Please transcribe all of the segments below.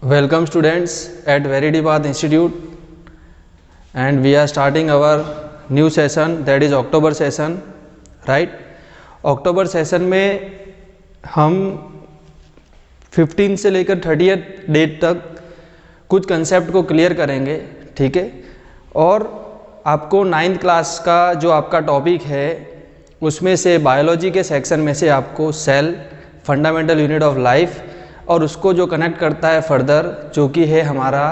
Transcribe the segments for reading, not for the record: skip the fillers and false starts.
Welcome students at Veritypath Institute, and we are starting our new session, that is October session, right? October session में हम 15 से लेकर 30th date तक कुछ concept को clear करेंगे, ठीक है। और आपको 9th क्लास का जो आपका टॉपिक है उसमें से बायोलॉजी के सेक्शन में से आपको cell, fundamental unit of life और उसको जो कनेक्ट करता है फर्दर जो कि है हमारा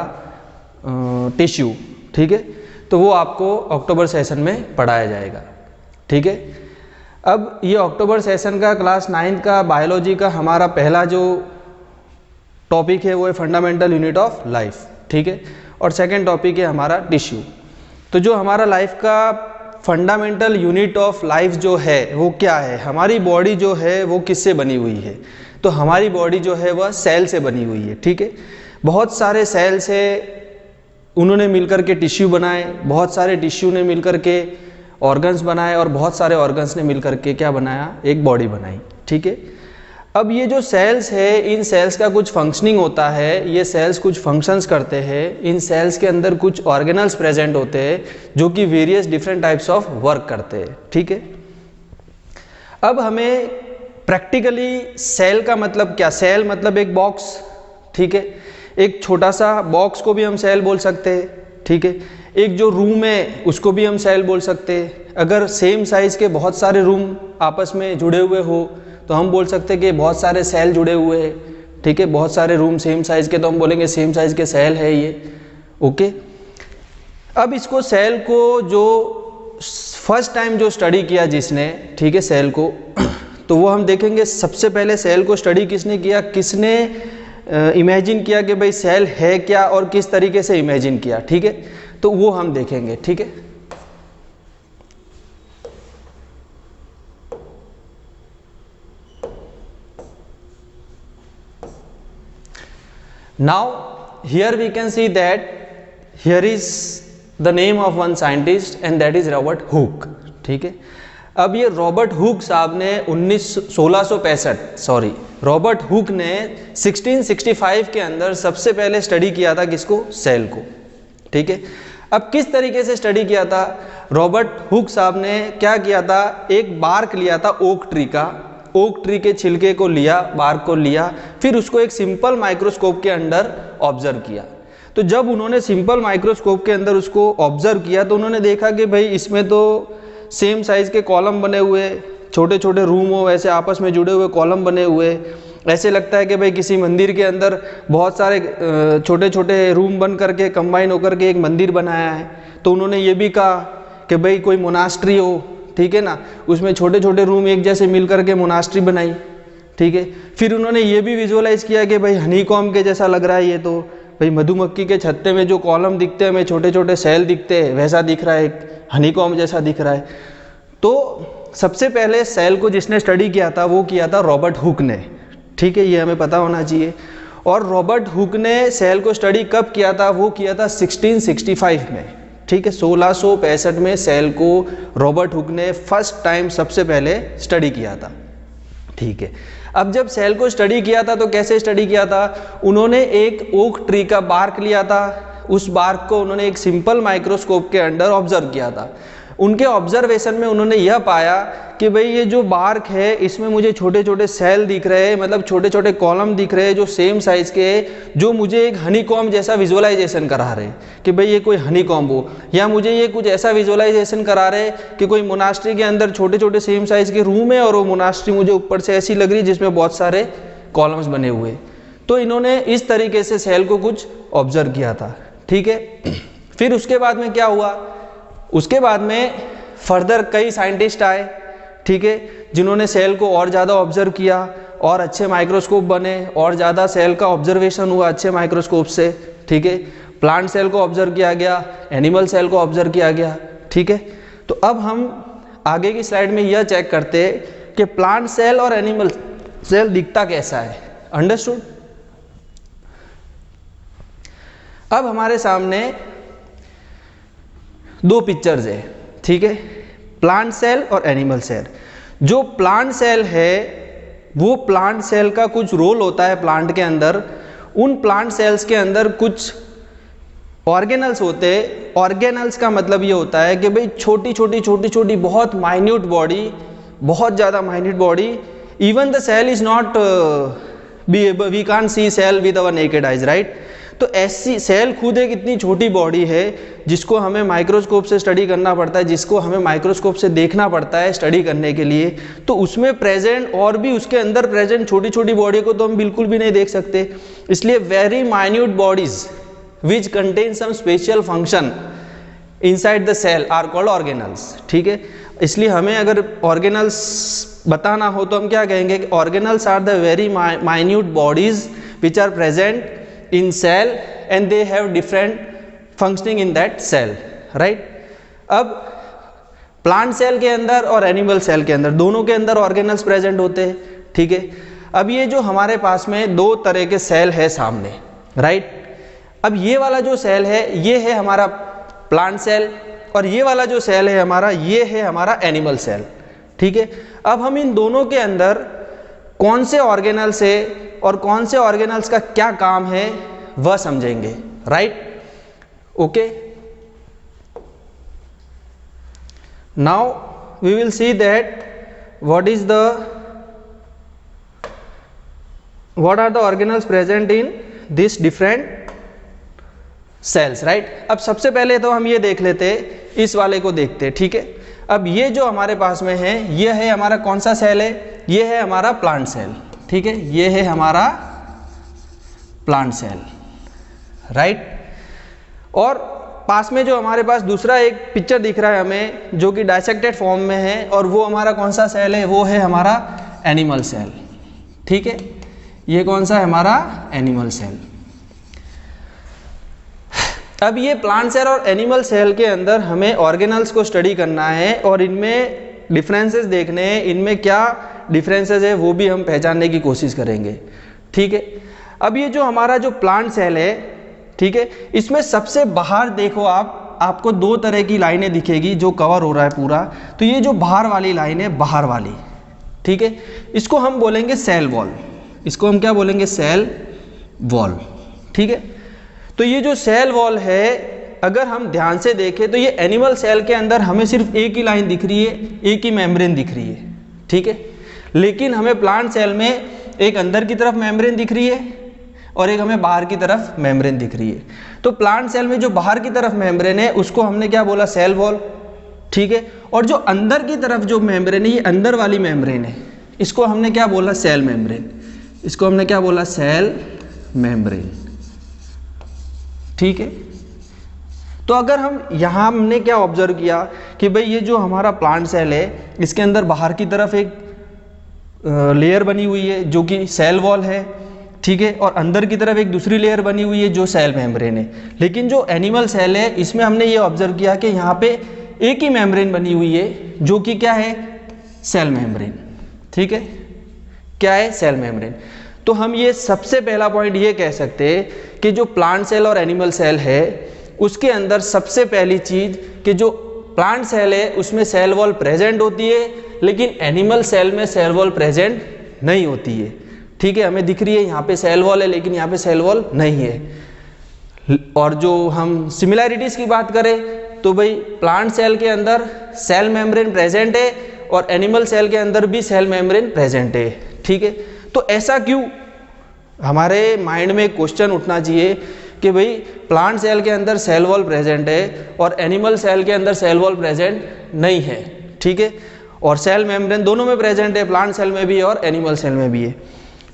टिश्यू, ठीक है। तो वो आपको अक्टूबर सेशन में पढ़ाया जाएगा, ठीक है। अब ये अक्टूबर सेशन का क्लास 9 का बायोलॉजी का हमारा पहला जो टॉपिक है वो है फंडामेंटल यूनिट ऑफ लाइफ, ठीक है। और सेकंड टॉपिक है हमारा टिश्यू। तो जो हमारा लाइफ का फंडामेंटल यूनिट ऑफ लाइफ जो है वो क्या है, हमारी बॉडी जो है वो किससे बनी हुई है। तो हमारी बॉडी जो है वह सेल से बनी हुई है, ठीक है। बहुत सारे सेल से उन्होंने मिलकर के टिश्यू बनाए, बहुत सारे टिश्यू ने मिलकर के ऑर्गन्स बनाए और बहुत सारे ऑर्गन्स ने मिलकर के क्या बनाया, एक बॉडी बनाई, ठीक है। अब ये जो सेल्स है, इन सेल्स का कुछ फंक्शनिंग होता है, ये सेल्स कुछ फंक्शंस करते हैं। इन सेल्स के अंदर कुछ ऑर्गेनल्स प्रेजेंट होते हैं जो कि various different types of work करते हैं, ठीक है। अब हमें प्रैक्टिकली सेल का मतलब क्या, सेल मतलब एक बॉक्स, ठीक है। एक छोटा सा बॉक्स को भी हम सेल बोल सकते हैं, ठीक है। एक जो रूम है उसको भी हम सेल बोल सकते हैं। अगर सेम साइज़ के बहुत सारे रूम आपस में जुड़े हुए हो तो हम बोल सकते हैं कि बहुत सारे सेल जुड़े हुए हैं, ठीक है। बहुत सारे रूम सेम साइज़ के तो हम बोलेंगे सेम साइज़ के सेल है ये, ओके। अब इसको सेल को जो फर्स्ट टाइम जो स्टडी किया जिसने, ठीक है, सेल को, तो वो हम देखेंगे सबसे पहले सेल को स्टडी किसने किया, किसने इमेजिन किया कि भाई सेल है क्या और किस तरीके से इमेजिन किया, ठीक है। तो वो हम देखेंगे, ठीक है। Now here we can see that here is the name of one scientist and that is Robert Hooke, ठीक है। अब ये रॉबर्ट हुक साहब ने 1665 रॉबर्ट हुक ने 1665 के अंदर सबसे पहले स्टडी किया था किसको, सेल को, ठीक है। अब किस तरीके से स्टडी किया था, रॉबर्ट हुक साहब ने क्या किया था, एक बार्क लिया था ओक ट्री का, ओक ट्री के छिलके को लिया, बार्क को लिया, फिर उसको एक सिंपल माइक्रोस्कोप के अंदर ऑब्जर्व किया। तो जब उन्होंने सिंपल माइक्रोस्कोप के अंदर उसको ऑब्जर्व किया तो उन्होंने देखा कि भाई इसमें तो सेम साइज़ के कॉलम बने हुए, छोटे छोटे रूम हो ऐसे आपस में जुड़े हुए कॉलम बने हुए, ऐसे लगता है कि भाई किसी मंदिर के अंदर बहुत सारे छोटे छोटे रूम बन करके कंबाइन होकर के एक मंदिर बनाया है। तो उन्होंने ये भी कहा कि भाई कोई मोनास्ट्री हो, ठीक है ना, उसमें छोटे छोटे रूम एक जैसे मिल करके मोनास्ट्री बनाई, ठीक है। फिर उन्होंने ये भी विजुअलाइज किया कि भाई हनीकॉम्ब के जैसा लग रहा है, ये तो भाई मधुमक्खी के छत्ते में जो कॉलम दिखते हैं, हमें छोटे छोटे सेल दिखते हैं, वैसा दिख रहा है, हनीकॉम्ब जैसा दिख रहा है। तो सबसे पहले सेल को जिसने स्टडी किया था वो किया था रॉबर्ट हुक ने, ठीक है, ये हमें पता होना चाहिए। और रॉबर्ट हुक ने सेल को स्टडी कब किया था, वो किया था 1665 में, ठीक है। 1665 में सेल को रॉबर्ट हुक ने फर्स्ट टाइम सबसे पहले स्टडी किया था, ठीक है। अब जब सेल को स्टडी किया था तो कैसे स्टडी किया था, उन्होंने एक ओक ट्री का बार्क लिया था, उस बार्क को उन्होंने एक सिंपल माइक्रोस्कोप के अंदर ऑब्जर्व किया था। उनके ऑब्जर्वेशन में उन्होंने यह पाया कि भाई ये जो बार्क है इसमें मुझे छोटे छोटे सेल दिख रहे हैं, मतलब छोटे छोटे कॉलम दिख रहे हैं जो सेम साइज़ के, जो मुझे एक हनीकॉम्ब जैसा विजुअलाइजेशन करा रहे हैं कि भाई ये कोई हनीकॉम्ब हो, या मुझे ये कुछ ऐसा विजुअलाइजेशन करा रहे हैं कि कोई मोनास्ट्री के अंदर छोटे छोटे सेम साइज़ के रूम है और वो मोनास्ट्री मुझे ऊपर से ऐसी लग रही है जिसमें बहुत सारे कॉलम्स बने हुए। तो इन्होंने इस तरीके से सेल को कुछ ऑब्जर्व किया था, ठीक है। फिर उसके बाद में क्या हुआ, उसके बाद में फर्दर कई साइंटिस्ट आए, ठीक है, जिन्होंने सेल को और ज़्यादा ऑब्जर्व किया और अच्छे माइक्रोस्कोप बने और ज़्यादा सेल का ऑब्जर्वेशन हुआ अच्छे माइक्रोस्कोप से, ठीक है। प्लांट सेल को ऑब्जर्व किया गया, एनिमल सेल को ऑब्जर्व किया गया, ठीक है। तो अब हम आगे की स्लाइड में यह चेक करते हैं कि प्लांट सेल और एनिमल सेल दिखता कैसा है, अंडरस्टूड। अब हमारे सामने दो पिक्चर्स है, ठीक है, प्लांट सेल और एनिमल सेल। जो प्लांट सेल है वो प्लांट सेल का कुछ रोल होता है प्लांट के अंदर, उन प्लांट सेल्स के अंदर कुछ ऑर्गेनल्स होते हैं। ऑर्गेनल्स का मतलब ये होता है कि भाई छोटी छोटी बहुत माइन्यूट बॉडी, बहुत ज़्यादा minute body, even the cell is not we can't see cell with our naked eyes, right. तो ऐसी सेल खुद एक इतनी छोटी बॉडी है जिसको हमें माइक्रोस्कोप से स्टडी करना पड़ता है, जिसको हमें माइक्रोस्कोप से देखना पड़ता है स्टडी करने के लिए। तो उसमें प्रेजेंट और भी उसके अंदर प्रेजेंट छोटी छोटी बॉडी को तो हम बिल्कुल भी नहीं देख सकते। इसलिए very minute bodies which contain some special function inside the cell are called organelles, ठीक है। इसलिए हमें अगर ऑर्गेनल्स बताना हो तो हम क्या कहेंगे कि organelles are the very minute bodies which are present in cell and they have different functioning in that cell, right। अब प्लांट सेल के अंदर और एनिमल सेल के अंदर दोनों के अंदर ऑर्गेनल्स प्रेजेंट होते हैं, ठीक है। अब ये जो हमारे पास में दो तरह के सेल है सामने, राइट। अब ये वाला जो सेल है ये है हमारा प्लांट सेल और ये वाला जो सेल है हमारा ये है हमारा एनिमल सेल, ठीक है। अब हम इन दोनों के अंदर कौन से ऑर्गेनल्स है और कौन से ऑर्गेनल्स का क्या काम है वह समझेंगे, right, okay. Now we will see that what are the organelles present in this different cells, right. अब सबसे पहले तो हम ये देख लेते हैं, इस वाले को देखते हैं, ठीक है। अब ये जो हमारे पास में है ये है हमारा कौन सा सेल है, ये है हमारा प्लांट सेल, ठीक है। ये है हमारा प्लांट सेल, राइट। और पास में जो हमारे पास दूसरा एक पिक्चर दिख रहा है हमें जो कि डाइसेक्टेड फॉर्म में है और वो हमारा कौन सा सेल है, वो है हमारा एनिमल सेल, ठीक है। ये कौन सा है हमारा एनिमल सेल। अब ये प्लांट सेल और एनिमल सेल के अंदर हमें ऑर्गेनल्स को स्टडी करना है और इनमें डिफरेंसेस देखने हैं, इनमें क्या डिफरेंसेस है वो भी हम पहचानने की कोशिश करेंगे, ठीक है। अब ये जो हमारा जो प्लांट सेल है, ठीक है, इसमें सबसे बाहर देखो आपको दो तरह की लाइनें दिखेगी जो कवर हो रहा है पूरा। तो ये जो बाहर वाली लाइन है, बाहर वाली, ठीक है, इसको हम बोलेंगे सेल वॉल। इसको हम क्या बोलेंगे, सेल वॉल, ठीक है। तो ये जो सेल वॉल है अगर हम ध्यान से देखें तो ये एनिमल सेल के अंदर हमें सिर्फ एक ही लाइन दिख रही है, एक ही मेम्ब्रेन दिख रही है, ठीक है। लेकिन हमें प्लांट सेल में एक अंदर की तरफ मेम्ब्रेन दिख रही है और एक हमें बाहर की तरफ मेम्ब्रेन दिख रही है। तो प्लांट सेल में जो बाहर की तरफ मेम्ब्रेन है उसको हमने क्या बोला, सेल वॉल, ठीक है। और जो अंदर की तरफ जो मेम्ब्रेन है, ये अंदर वाली मेम्ब्रेन है, इसको हमने क्या बोला, सेल मेम्ब्रेन। इसको हमने क्या बोला, सेल मेम्ब्रेन, ठीक है। तो अगर हम यहाँ हमने क्या ऑब्जर्व किया कि भाई ये जो हमारा प्लांट सेल है इसके अंदर बाहर की तरफ एक लेयर बनी हुई है जो कि सेल वॉल है, ठीक है, और अंदर की तरफ एक दूसरी लेयर बनी हुई है जो सेल मेम्ब्रेन है। लेकिन जो एनिमल सेल है इसमें हमने ये ऑब्जर्व किया कि यहाँ पे एक ही मेम्ब्रेन बनी हुई है जो कि क्या है, सेल मेम्ब्रेन, ठीक है, क्या है, सेल मेम्ब्रेन। तो हम ये सबसे पहला पॉइंट ये कह सकते हैं कि जो प्लांट सेल और एनिमल सेल है उसके अंदर सबसे पहली चीज कि जो प्लांट सेल है उसमें सेल वॉल प्रेजेंट होती है, लेकिन एनिमल सेल में सेल वॉल प्रेजेंट नहीं होती है, ठीक है। हमें दिख रही है यहाँ पे सेल वॉल है लेकिन यहाँ पे सेल वॉल नहीं है। और जो हम सिमिलैरिटीज की बात करें तो भाई प्लांट सेल के अंदर सेल मेम्ब्रेन प्रेजेंट है और एनिमल सेल के अंदर भी सेल मेम्ब्रेन प्रेजेंट है, ठीक है। तो ऐसा क्यों, हमारे माइंड में क्वेश्चन उठना चाहिए कि भाई प्लांट सेल के अंदर सेल वॉल प्रेजेंट है और एनिमल सेल के अंदर सेल वॉल प्रेजेंट नहीं है, ठीक है। और सेल मेम्ब्रेन दोनों में प्रेजेंट है, प्लांट सेल में भी और एनिमल सेल में भी है।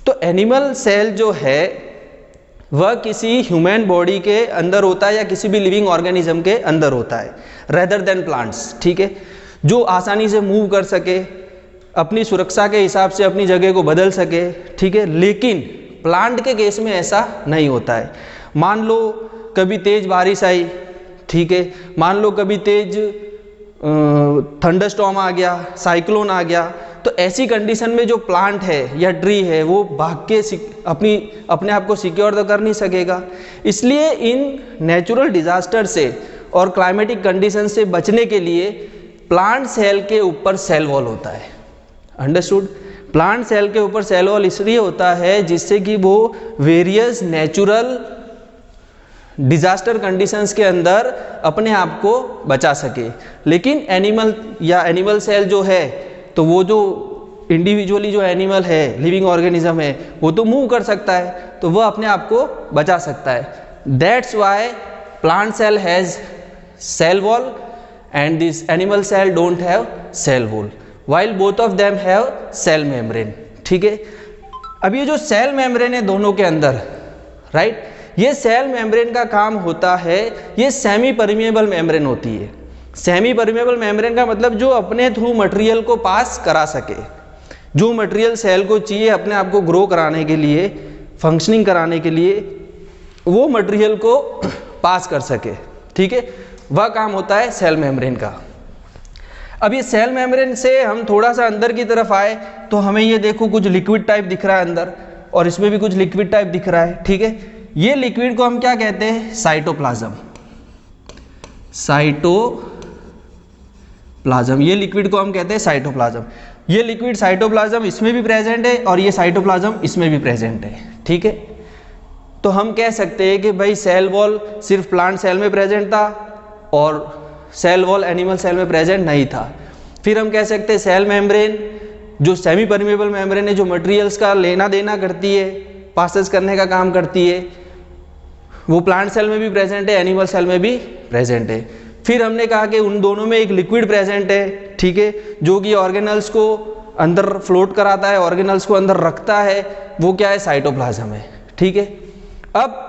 तो एनिमल सेल जो है वह किसी ह्यूमन बॉडी के अंदर होता है या किसी भी लिविंग ऑर्गेनिज्म के अंदर होता है रेदर देन प्लांट्स, ठीक है, जो आसानी से मूव कर सके, अपनी सुरक्षा के हिसाब से अपनी जगह को बदल सके, ठीक है। लेकिन प्लांट के केस में ऐसा नहीं होता है। मान लो कभी तेज बारिश आई, ठीक है, मान लो कभी तेज थंडरस्टॉर्म आ गया, साइक्लोन आ गया, तो ऐसी कंडीशन में जो प्लांट है या ट्री है वो भाग के अपने आप को सिक्योर तो कर नहीं सकेगा। इसलिए इन नेचुरल डिजास्टर से और क्लाइमेटिक कंडीशन से बचने के लिए प्लांट सेल के ऊपर सेल वॉल होता है। अंडरस्टूड। प्लांट सेल के ऊपर सेल वॉल इसलिए होता है जिससे कि वो वेरियस नेचुरल डिजास्टर कंडीशंस के अंदर अपने आप को बचा सके। लेकिन एनिमल सेल जो है, तो वो जो इंडिविजुअली जो एनिमल है, लिविंग ऑर्गेनिज्म है, वो तो मूव कर सकता है, तो वो अपने आप को बचा सकता है। That's why plant cell has cell wall and this animal cell don't have cell wall, while both of them have cell membrane। ठीक है, अब ये जो सेल मेम्ब्रेन है दोनों के अंदर, राइट, ये सेल मेम्ब्रेन का काम होता है, ये सेमी परमिएबल मेम्ब्रेन होती है। सेमी परमिएबल मेम्ब्रेन का मतलब जो अपने थ्रू मटेरियल को पास करा सके, जो मटेरियल सेल को चाहिए अपने आप को ग्रो कराने के लिए, फंक्शनिंग कराने के लिए, वो मटेरियल को पास कर सके। ठीक है, वह काम होता है सेल मेम्ब्रेन का। अब ये सेल मेम्ब्रेन से हम थोड़ा सा अंदर की तरफ आए तो हमें ये देखो कुछ लिक्विड टाइप दिख रहा है अंदर, और इसमें भी कुछ लिक्विड टाइप दिख रहा है। ठीक है, ये लिक्विड को हम क्या कहते हैं? साइटोप्लाज्म। साइटोप्लाज्म, ये लिक्विड को हम कहते हैं साइटोप्लाज्म। ये लिक्विड साइटोप्लाज्म इसमें भी प्रेजेंट है और ये साइटोप्लाज्म इसमें भी प्रेजेंट है। ठीक है, तो हम कह सकते हैं कि भाई सेल वॉल सिर्फ प्लांट सेल में प्रेजेंट था और सेल वॉल एनिमल सेल में प्रेजेंट नहीं था। फिर हम कह सकते हैं सेल मेम्ब्रेन जो सेमी परमिएबल मेम्ब्रेन है, जो मटेरियल्स का लेना देना करती है, पासेस करने का काम करती है, वो प्लांट सेल में भी प्रेजेंट है, एनिमल सेल में भी प्रेजेंट है। फिर हमने कहा कि उन दोनों में एक लिक्विड प्रेजेंट है, ठीक है, जो कि ऑर्गेनल्स को अंदर फ्लोट कराता है, ऑर्गेनल्स को अंदर रखता है, वो क्या है? साइटोप्लाज्म है। ठीक है, अब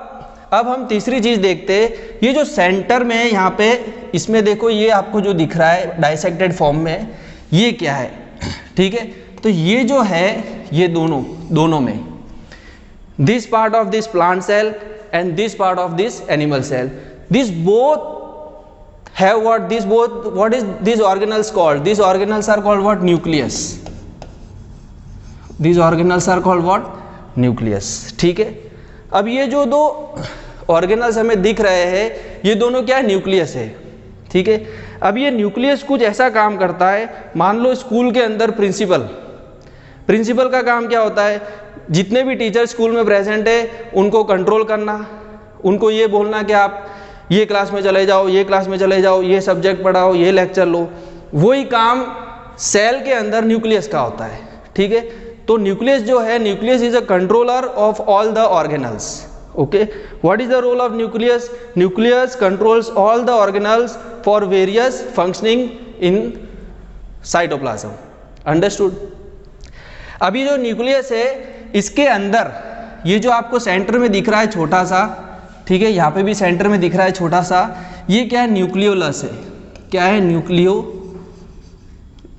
हम तीसरी चीज देखते हैं, ये जो सेंटर में यहाँ पे इसमें देखो, ये आपको जो दिख रहा है डाइसेक्टेड फॉर्म में, ये क्या है? ठीक है, तो ये जो है, ये दोनों में this part of this plant cell and this part of this animal cell, this both have what is these organelles called? These organelles are called what? Nucleus. These organelles are called what? Nucleus. ठीक है, अब ये जो दो organelles हमें दिख रहे हैं, ये दोनों क्या है? न्यूक्लियस है। ठीक है, अब ये न्यूक्लियस कुछ ऐसा काम करता है, मान लो स्कूल के अंदर प्रिंसिपल का काम क्या होता है? जितने भी टीचर स्कूल में प्रेजेंट है उनको कंट्रोल करना, उनको ये बोलना कि आप ये क्लास में चले जाओ, ये क्लास में चले जाओ, ये सब्जेक्ट पढ़ाओ, ये लेक्चर लो। वही काम सेल के अंदर न्यूक्लियस का होता है। ठीक है, तो न्यूक्लियस जो है, nucleus is a controller of all the organelles. Okay, what is the role of nucleus? Nucleus controls all the organelles for various functioning in cytoplasm. Understood? अभी जो न्यूक्लियस है, इसके अंदर ये जो आपको सेंटर में दिख रहा है छोटा सा, ठीक है, यहाँ पे भी सेंटर में दिख रहा है छोटा सा, ये क्या है? न्यूक्लियोलस है। क्या है?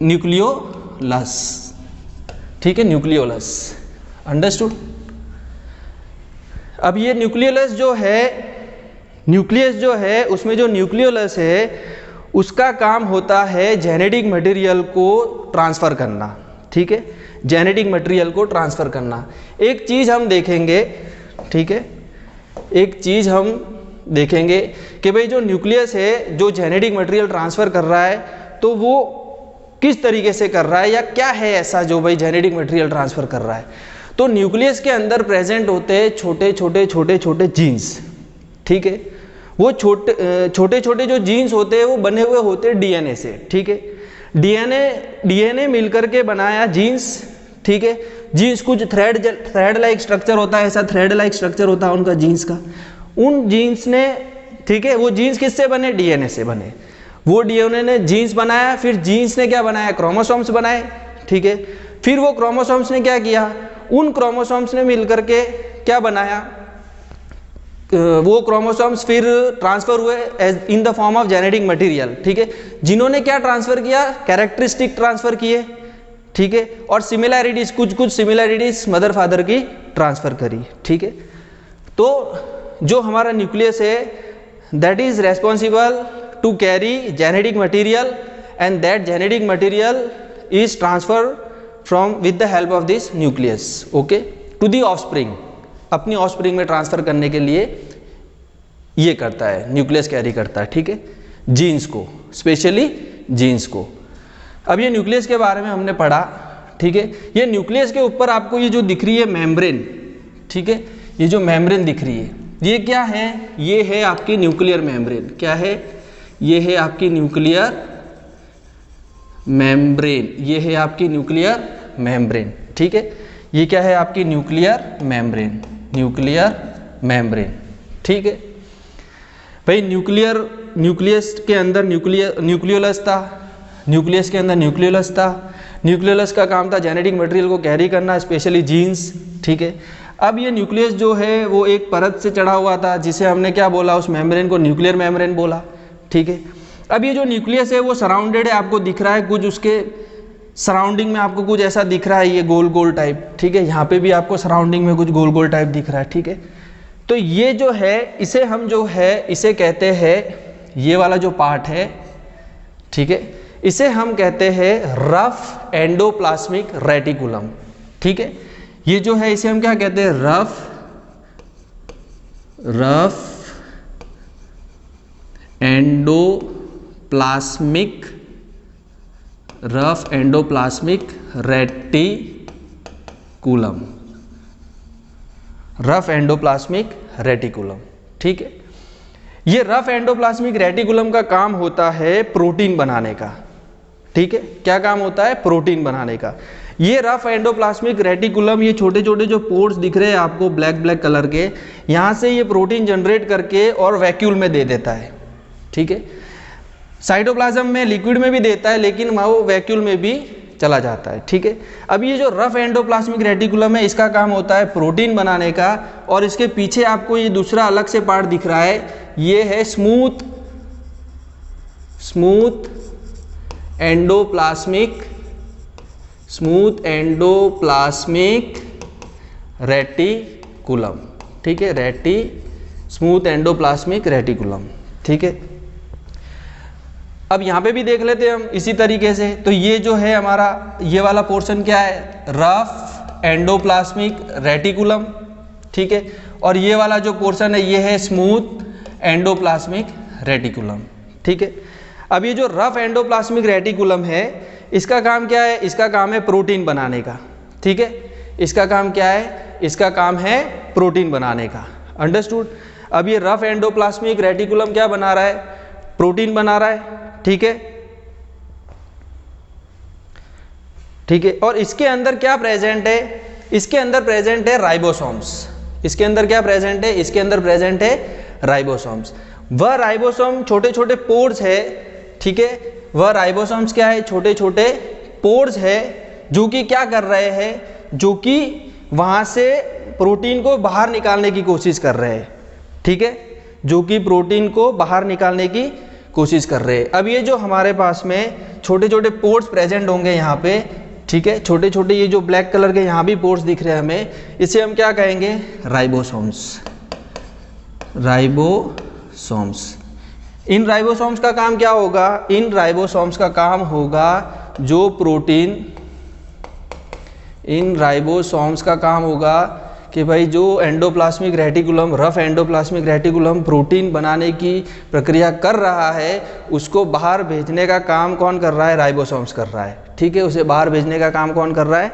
न्यूक्लियोलस। ठीक है, न्यूक्लियोलस। अंडरस्टूड? अब ये न्यूक्लियोलस जो है, उसमें जो न्यूक्लियोलस है, उसका काम होता है जेनेटिक मटेरियल को ट्रांसफर करना। ठीक है, जेनेटिक मटेरियल को ट्रांसफर करना। एक चीज हम देखेंगे, ठीक है, एक चीज हम देखेंगे कि भाई जो न्यूक्लियस है, जो जेनेटिक मटेरियल ट्रांसफर कर रहा है, तो वो किस तरीके से कर रहा है, या क्या है ऐसा जो भाई जेनेटिक मटेरियल ट्रांसफर कर रहा है। तो न्यूक्लियस के अंदर प्रेजेंट होते हैं छोटे छोटे जीन्स। ठीक है, वो छोटे छोटे जो जीन्स होते हैं वो बने हुए होते हैं डीएनए से। ठीक है, डीएनए मिलकर के बनाया जीन्स। ठीक है, जीन्स कुछ थ्रेड लाइक स्ट्रक्चर होता है, ऐसा थ्रेड लाइक स्ट्रक्चर होता है उनका जीन्स का। उन जीन्स ने, ठीक है, वो जीन्स किससे बने? डीएनए से बने। वो डीएनए ने जीन्स बनाया, फिर जीन्स ने क्या बनाया? क्रोमोसोम्स बनाए। ठीक है, फिर वो क्रोमोसोम्स ने क्या किया? उन क्रोमोसोम्स ने मिलकर के क्या बनाया? वो क्रोमोसोम्स फिर ट्रांसफर हुए in the form of genetic material. ठीक है, जिन्होंने क्या ट्रांसफर किया? कैरेक्टरिस्टिक ट्रांसफर किए। ठीक है, और सिमिलैरिटीज, कुछ सिमिलैरिटीज मदर फादर की ट्रांसफर करी। ठीक है, तो जो हमारा न्यूक्लियस है, that is responsible to carry genetic material and that genetic material is transfer from with the help of this nucleus, okay, to the offspring. अपनी ऑफस्प्रिंग में ट्रांसफर करने के लिए ये करता है, न्यूक्लियस कैरी करता है। ठीक है, जीन्स को, स्पेशली जीन्स को। अब ये न्यूक्लियस के बारे में हमने पढ़ा। ठीक ठीक है। ये न्यूक्लियस के ऊपर आपको ये जो दिख रही है मेम्ब्रेन, ठीक है, ये जो मेम्ब्रेन दिख रही है ये क्या है, ये है आपकी न्यूक्लियर मेम्ब्रेन। क्या है, ये है आपकी न्यूक्लियर मेम्ब्रेन, ये है आपकी न्यूक्लियर मेम्ब्रेन, ठीक है। ये क्या है आपकी न्यूक्लियर मेम्ब्रेन, न्यूक्लियर मेम्ब्रेन, ठीक है भाई। न्यूक्लियस के अंदर न्यूक्लियोलस था, न्यूक्लियस के अंदर न्यूक्लियोलस था। न्यूक्लियोलस का काम था जेनेटिक मटेरियल को कैरी करना, स्पेशली जीन्स, ठीक है। अब ये न्यूक्लियस जो है वो एक परत से चढ़ा हुआ था, जिसे हमने क्या बोला, उस मेम्ब्रेन को न्यूक्लियर मेम्ब्रेन बोला, ठीक है। अब ये जो न्यूक्लियस है वो सराउंडेड है, आपको दिख रहा है कुछ उसके सराउंडिंग में, आपको कुछ ऐसा दिख रहा है ये गोल गोल टाइप, ठीक है। यहाँ पे भी आपको सराउंडिंग में कुछ गोल गोल टाइप दिख रहा है, ठीक है। तो ये जो है इसे हम जो है इसे कहते हैं, ये वाला जो पार्ट है, ठीक है, इसे हम कहते हैं रफ एंडोप्लाज्मिक रेटिकुलम, ठीक है। ये जो है इसे हम क्या कहते हैं, rough endoplasmic reticulum, rough endoplasmic reticulum, ठीक है। ये रफ एंडोप्लाज्मिक रेटिकुलम का काम होता है प्रोटीन बनाने का, ठीक है। क्या काम होता है, प्रोटीन बनाने का। ये रफ एंडोप्लाज्मिक रेटिकुलम, ये छोटे छोटे जो पोर्स दिख रहे हैं आपको ब्लैक ब्लैक कलर के, यहाँ से ये प्रोटीन जनरेट करके और वैक्यूल में दे देता है, ठीक है। साइटोप्लाज्म में लिक्विड में भी देता है, लेकिन वो वैक्यूल में भी चला जाता है, ठीक है। अब ये जो रफ एंडोप्लाज्मिक रेटिकुलम है, इसका काम होता है प्रोटीन बनाने का। और इसके पीछे आपको ये दूसरा अलग से पार्ट दिख रहा है, ये है स्मूथ एंडोप्लाज्मिक रेटिकुलम, ठीक है, स्मूथ एंडोप्लाज्मिक रेटिकुलम, ठीक है। अब यहाँ पे भी देख लेते हैं हम इसी तरीके से। तो ये जो है हमारा ये वाला पोर्शन क्या है, रफ एंडोप्लाज्मिक रेटिकुलम, ठीक है। और ये वाला जो पोर्शन है ये है स्मूथ एंडोप्लाज्मिक रेटिकुलम, ठीक है। अब ये जो रफ एंडोप्लाज्मिक रेटिकुलम है, इसका काम क्या है, इसका काम है प्रोटीन बनाने का, ठीक है। इसका काम क्या है, इसका काम है प्रोटीन बनाने का, अंडरस्टूड। अब ये रफ एंडोप्लाज्मिक रेटिकुलम क्या बना रहा है, प्रोटीन बना रहा है, ठीक है, ठीक है। और इसके अंदर क्या प्रेजेंट है, इसके अंदर प्रेजेंट है राइबोसोम्स। इसके अंदर क्या प्रेजेंट है, इसके अंदर प्रेजेंट है राइबोसोम्स। वह राइबोसोम छोटे छोटे पोर्स है, ठीक है। वह राइबोसोम्स क्या है, छोटे छोटे पोर्स है, जो कि क्या कर रहे हैं, जो कि वहां से प्रोटीन को बाहर निकालने की कोशिश कर रहे हैं, ठीक है, जो कि प्रोटीन को बाहर निकालने की कोशिश कर रहे हैं। अब ये जो हमारे पास में छोटे छोटे पोर्स प्रेजेंट होंगे यहाँ पे, ठीक है, छोटे छोटे ये जो ब्लैक कलर के यहाँ भी पोर्स दिख रहे हैं हमें, इसे हम क्या कहेंगे, राइबोसोम्स। इन राइबोसोम्स का काम क्या होगा, इन राइबोसोम्स का काम होगा जो प्रोटीन, इन राइबोसोम्स का काम होगा कि भाई जो endoplasmic reticulum, rough endoplasmic reticulum protein बनाने की प्रक्रिया कर रहा है, उसको बाहर भेजने का काम कौन कर रहा है, राइबोसोम्स कर रहा है, ठीक है। उसे बाहर भेजने का काम कौन कर रहा है,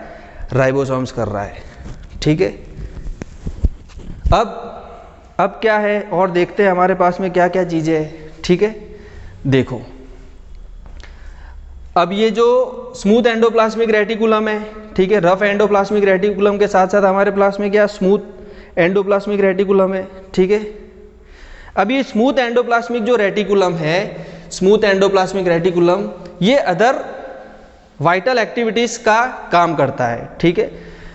राइबोसोम्स कर रहा है, ठीक है। अब क्या है और देखते हैं हमारे पास में क्या क्या चीज़ें हैं, ठीक है। देखो अब ये जो स्मूथ एंडोप्लाज्मिक रेटिकुलम है, ठीक है, रफ एंडोप्लाज्मिक रेटिकुलम के साथ साथ हमारे पास में क्या स्मूथ एंडोप्लाज्मिक रेटिकुलम है, ठीक है। अब ये स्मूथ एंडोप्लाज्मिक जो रेटिकुलम है, स्मूथ एंडोप्लाज्मिक रेटिकुलम, ये अदर वाइटल एक्टिविटीज़ का काम करता है, ठीक है।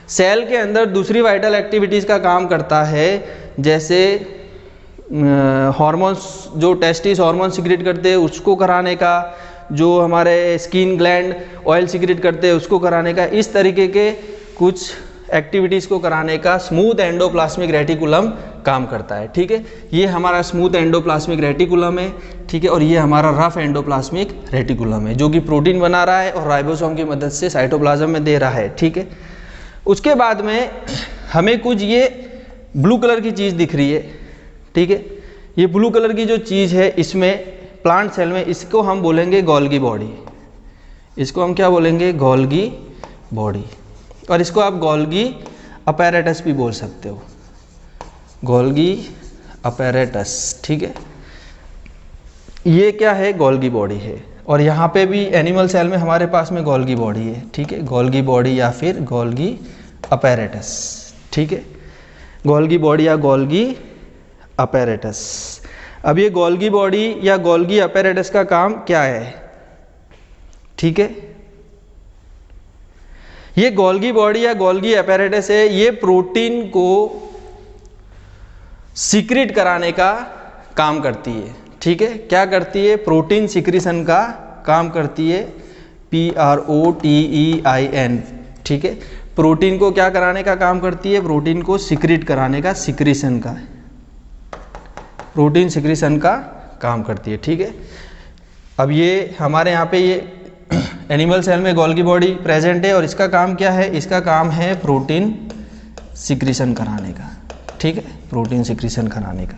सेल के अंदर दूसरी वाइटल एक्टिविटीज़ का काम करता है, जैसे हार्मोन्स, जो टेस्टिस हार्मोन सिक्रेट करते हैं उसको कराने का, जो हमारे स्किन ग्लैंड ऑयल सिक्रेट करते हैं उसको कराने का, इस तरीके के कुछ एक्टिविटीज़ को कराने का स्मूथ एंडोप्लाज्मिक रेटिकुलम काम करता है, ठीक है। ये हमारा स्मूथ एंडोप्लाज्मिक रेटिकुलम है, ठीक है। और ये हमारा रफ एंडोप्लाज्मिक रेटिकुलम है, जो कि प्रोटीन बना रहा है और राइबोसोम की मदद से साइटोप्लाज्म में दे रहा है, ठीक है। उसके बाद में हमें कुछ ये ब्लू कलर की चीज़ दिख रही है, ठीक है। ये ब्लू कलर की जो चीज़ है इसमें प्लांट सेल में, इसको हम बोलेंगे गोल्गी बॉडी। इसको हम क्या बोलेंगे, गोल्गी बॉडी, और इसको आप गोल्गी अपैरेटस भी बोल सकते हो, गोल्गी अपैरेटस, ठीक है। ये क्या है, गोल्गी बॉडी है। और यहाँ पे भी एनिमल सेल में हमारे पास में गोल्गी बॉडी है, ठीक है, गोल्गी बॉडी या फिर गोल्गी अपैरेटस, ठीक है, गोल्गी बॉडी या गोल्गी अपैरेटस। अब ये गोल्गी बॉडी या गोल्गी अपैरेटस का काम क्या है, ठीक है, ये गोल्गी बॉडी या गोल्गी अपैरेटस है, ये प्रोटीन को सीक्रेट कराने का काम करती है, ठीक है, क्या करती है, प्रोटीन सिक्रीशन का काम करती है, PROTEIN, ठीक है, प्रोटीन को क्या कराने का काम करती है, प्रोटीन को सिक्रेट कराने का, सिक्रीशन का, प्रोटीन सिक्रीशन का काम करती है, ठीक है। अब ये हमारे यहाँ पे ये एनिमल सेल में गोल्गी बॉडी प्रेजेंट है और इसका काम क्या है, इसका काम है प्रोटीन सिक्रीशन कराने का, ठीक है, प्रोटीन सिक्रीशन कराने का,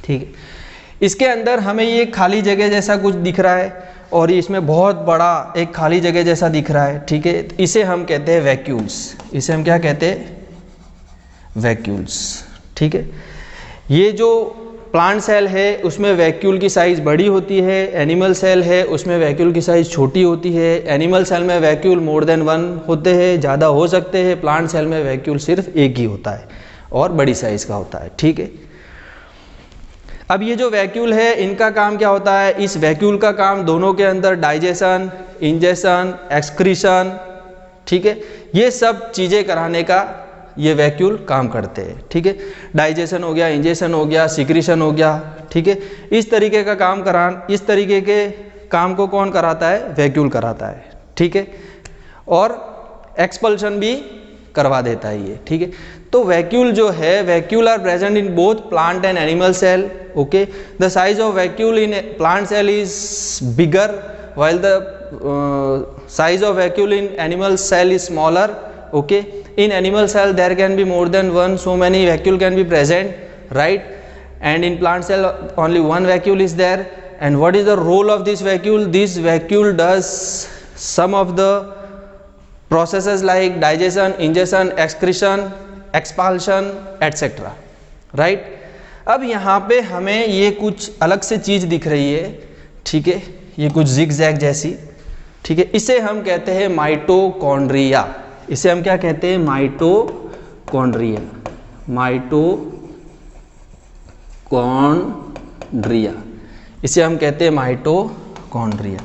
ठीक है। इसके अंदर हमें ये खाली जगह जैसा कुछ दिख रहा है और इसमें बहुत बड़ा एक खाली जगह जैसा दिख रहा है, ठीक है, इसे हम कहते हैं वैक्यूल्स, इसे हम क्या कहते हैं, वैक्यूल्स, ठीक है। ये जो प्लांट सेल है उसमें वैक्यूल की साइज़ बड़ी होती है, एनिमल सेल है उसमें वैक्यूल की साइज़ छोटी होती है। एनिमल सेल में वैक्यूल मोर देन 1 होते हैं, ज़्यादा हो सकते हैं, प्लांट सेल में वैक्यूल सिर्फ एक ही होता है और बड़ी साइज़ का होता है, ठीक है। अब ये जो वैक्यूल है इनका काम क्या होता है, इस वैक्यूल का काम दोनों के अंदर डाइजेशन, इंजेशन, एक्सक्रीशन, ठीक है, ये सब चीज़ें कराने का ये वैक्यूल काम करते हैं, ठीक है। डाइजेशन हो गया, इंजेशन हो गया, सिक्रीशन हो गया, ठीक है, इस तरीके का काम इस तरीके के काम को कौन कराता है, वैक्यूल कराता है, ठीक है, और एक्सपल्शन भी करवा देता है ये, ठीक है। तो वैक्यूल जो है, vacuole are present in both plant and animal cell, okay. The size of vacuole in plant cell is bigger while the size of vacuole in animal cell is smaller, okay. In animal cell there can be more than one, so many vacuole can be present, right, and in plant cell only one vacuole is there. And what is the role of this vacuole? This vacuole does some of the processes like digestion, ingestion, excretion, expulsion, etc, right. अब यहाँ पे हमें ये कुछ अलग से चीज़ दिख रही है, ठीक है, ये कुछ जिग जैग जैसी, ठीक है, इसे हम कहते हैं माइटोकॉन्ड्रिया, इसे हम क्या कहते हैं, माइटोकॉन्ड्रिया, माइटोकॉन्ड्रिया, इसे हम कहते हैं माइटोकॉन्ड्रिया।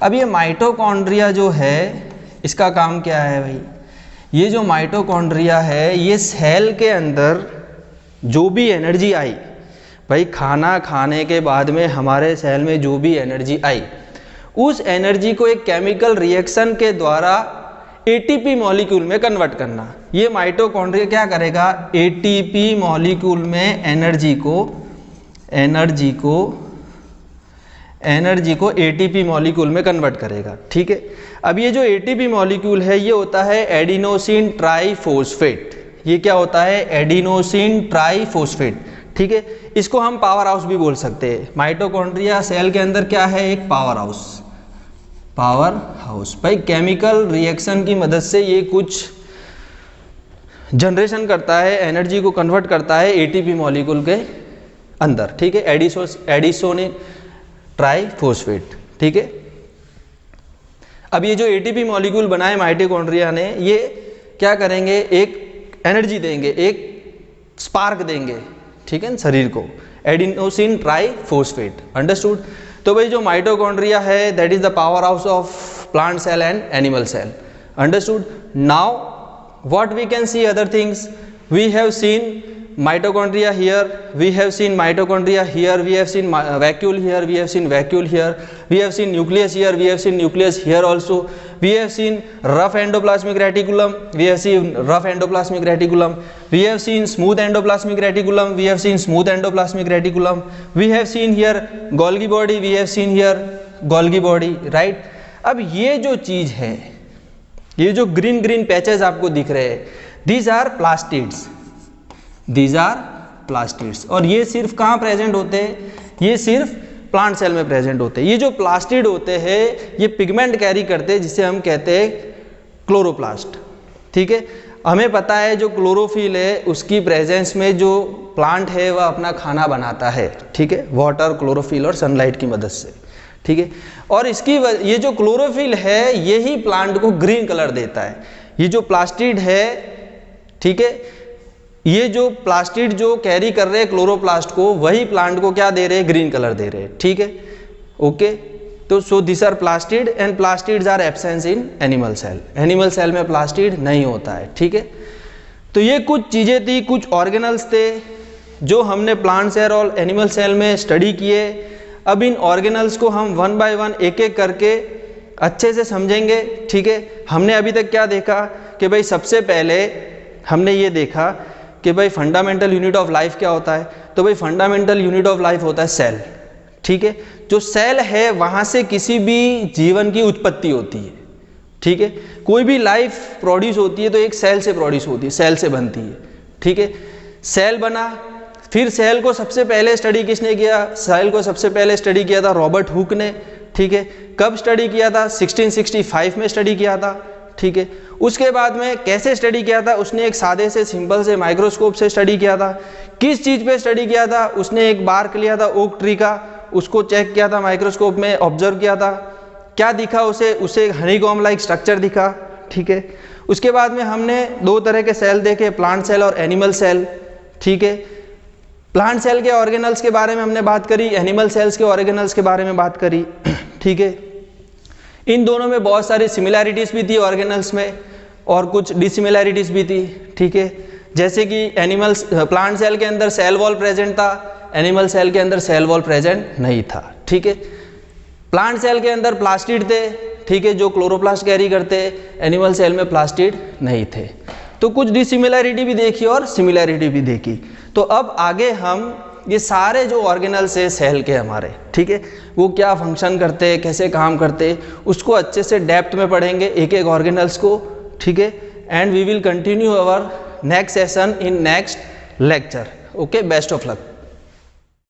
अब ये माइटोकॉन्ड्रिया जो है इसका काम क्या है भाई, ये जो माइटोकॉन्ड्रिया है ये सेल के अंदर जो भी एनर्जी आई, भाई खाना खाने के बाद में हमारे सेल में जो भी एनर्जी आई, उस एनर्जी को एक केमिकल रिएक्शन के द्वारा एटीपी मॉलिक्यूल में कन्वर्ट करना। ये माइटोकॉन्ड्रिया क्या करेगा, एटीपी मॉलिक्यूल में एनर्जी को एटीपी मॉलिक्यूल में कन्वर्ट करेगा, ठीक है। अब ये जो एटीपी मॉलिक्यूल है ये होता है एडिनोसिन ट्राइफॉस्फेट, ये क्या होता है, एडिनोसिन ट्राइफॉस्फेट, ठीक है। इसको हम पावर हाउस भी बोल सकते हैं। माइटोकॉन्ड्रिया सेल के अंदर क्या है, एक पावर हाउस, भाई केमिकल रिएक्शन की मदद से ये कुछ जनरेशन करता है, एनर्जी को कन्वर्ट करता है एटीपी मॉलिक्यूल के अंदर, ठीक है, एडिनोसिन ट्राइफॉस्फेट, ठीक है। अब ये जो एटीपी मॉलिक्यूल बनाए माइटोकॉन्ड्रिया ने, ये क्या करेंगे, एक एनर्जी देंगे, एक स्पार्क देंगे, ठीक है, शरीर को, एडिनोसिन ट्राइफॉस्फेट, अंडरस्टूड। तो भाई जो माइटोकॉन्ड्रिया है that is the power house of plant cell and animal cell, understood. Now what we can see other things, we have seen mitochondria here, we have seen mitochondria here, we have seen vacuole here, we have seen vacuole here, we have seen nucleus here, we have seen nucleus here also, we have seen rough endoplasmic reticulum, we have seen rough endoplasmic reticulum, we have seen smooth endoplasmic reticulum, we have seen smooth endoplasmic reticulum, we have seen here Golgi body, we have seen here Golgi body, right। अब ये जो चीज़ है, ये जो green green patches आपको दिख रहे हैं, these are plastids, और ये सिर्फ कहाँ प्रेजेंट होते हैं, ये सिर्फ प्लांट सेल में प्रेजेंट होते हैं। ये जो प्लास्टिड होते हैं ये पिगमेंट कैरी करते हैं जिसे हम कहते हैं क्लोरोप्लास्ट। ठीक है, हमें पता है जो क्लोरोफिल है उसकी प्रेजेंस में जो प्लांट है वह अपना खाना बनाता है। ठीक है, वाटर, क्लोरोफिल और सनलाइट की मदद से। ठीक है, और इसकी ये जो क्लोरोफिल है यही प्लांट को ग्रीन कलर देता है। ये जो प्लास्टिड है, ठीक है, ये जो प्लास्टिड जो कैरी कर रहे हैं क्लोरोप्लास्ट को, वही प्लांट को क्या दे रहे हैं, ग्रीन कलर दे रहे हैं। ठीक है, ओके। तो so this are plastid and plastids are absence in animal cell. Animal cell में प्लास्टिड नहीं होता है। ठीक है, तो ये कुछ चीज़ें थी, कुछ ऑर्गेनल्स थे जो हमने प्लांट सेल और एनिमल सेल में स्टडी किए। अब इन ऑर्गेनल्स को हम वन बाय वन एक एक करके अच्छे से समझेंगे। ठीक है, हमने अभी तक क्या देखा कि भाई सबसे पहले हमने ये देखा कि भाई फंडामेंटल यूनिट ऑफ लाइफ क्या होता है। तो भाई फंडामेंटल यूनिट ऑफ लाइफ होता है सेल। ठीक है, जो सेल है वहाँ से किसी भी जीवन की उत्पत्ति होती है। ठीक है, कोई भी लाइफ प्रोड्यूस होती है तो एक सेल से प्रोड्यूस होती है, सेल से बनती है। ठीक है, सेल बना, फिर सेल को सबसे पहले स्टडी किसने किया, सेल को सबसे पहले स्टडी किया था रॉबर्ट हुक ने। ठीक है, कब स्टडी किया था, 1665 में स्टडी किया था। ठीक है, उसके बाद में कैसे स्टडी किया था, उसने एक सादे से सिंपल से माइक्रोस्कोप से स्टडी किया था। किस चीज़ पे स्टडी किया था, उसने एक बार्क लिया था ओक ट्री का, उसको चेक किया था माइक्रोस्कोप में, ऑब्जर्व किया था। क्या दिखा उसे हनीकॉम लाइक स्ट्रक्चर दिखा। ठीक है, उसके बाद में हमने दो तरह के सेल देखे, प्लांट सेल और एनिमल सेल। ठीक है, प्लांट सेल के ऑर्गेनल्स के बारे में हमने बात करी, एनिमल सेल्स के ऑर्गेनल्स के बारे में बात करी। ठीक है, इन दोनों में बहुत सारी सिमिलैरिटीज़ भी थी ऑर्गेनल्स में और कुछ डिसिमिलैरिटीज़ भी थी। ठीक है, जैसे कि प्लांट सेल के अंदर सेल वॉल प्रेजेंट था, एनिमल सेल के अंदर सेल वॉल प्रेजेंट नहीं था। ठीक है, प्लांट सेल के अंदर प्लास्टिड थे, ठीक है, जो क्लोरोप्लास्ट कैरी करते, एनिमल सेल में प्लास्टिड नहीं थे। तो कुछ डिसिमिलैरिटी भी देखी और सिमिलैरिटी भी देखी। तो अब आगे हम ये सारे जो ऑर्गेनल्स है सेल के हमारे, ठीक है, वो क्या फंक्शन करते हैं, कैसे काम करते हैं, उसको अच्छे से डेप्थ में पढ़ेंगे एक एक ऑर्गेनल्स को। ठीक है, and we will continue our next session in next lecture. Okay, best of luck.